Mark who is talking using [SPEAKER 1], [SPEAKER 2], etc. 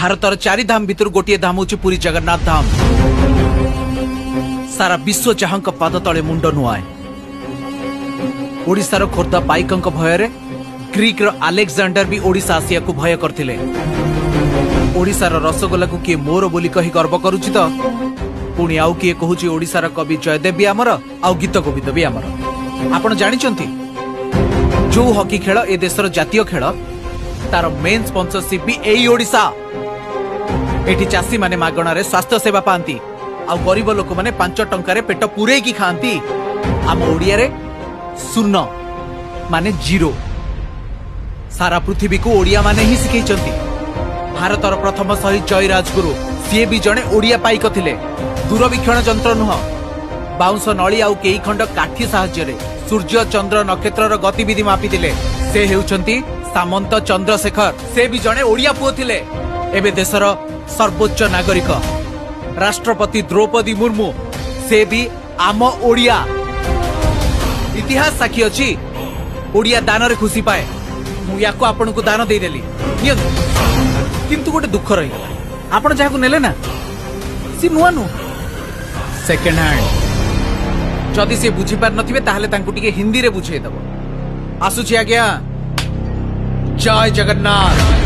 [SPEAKER 1] भारतर चारि धाम भितर गोटे धाम होची पुरी जगन्नाथ धाम। सारा विश्व जहां पाद तले मुंड नुआए। ओडिशार खोर्धा पाइकंक भୟରେ ग्रीक रो अलेक्जेंडर भी ओडिशा आसिया को भय करथिले। ओडिशार रसगोला को किए मोर बोली कही गर्व करूची तो पुणी आउ किए कहूची ओडिशार कवि जयदेव भी आमर आउ गीत गोविंद भी आमर। आपण जानिचंती जो हॉकी खेल ए देशर जातीय खेल तार मेन स्पॉन्सरशिप भी एई ओडिशा। एठी चासी माने मागणारे स्वास्थ्य सेवा पांती आ गरीब लोक माने 5 टंका पेट पूरे की खांती। आम ओडिया रे शून्य माने जीरो। सारा पृथ्वी को ओडिया माने ही सिखैचंती। भारतर प्रथम शहीद जय राजगुरु सी भी जड़े ओडिया पाइक थिले। दूरवीक्षण जंत्र नुह बाउंस नली आउ केई खंड काठी साहाय्य सूर्य चंद्र नक्षत्र गतिविधि मापी दिले। से हेउचंती सामंत चंद्रशेखर। से भी जड़े ओडिया पुओ थिले। एबे देशर सर्वोच्च नागरिक राष्ट्रपति द्रौपदी मुर्मू से भी आम ओडिया। इतिहास साक्षी अछि ओडिया दान रे खुशी पाए। मु याको आपन को दान दे देली किंतु गोटे दुख रही आपण जहां को नेले ना सी नुआ नु सेकंड हैंड। जदि से बुझी पार नथिबे ताहले तांको टिके हिंदी रे बुझे दबो। आसुची आज्ञा। जय जगन्नाथ।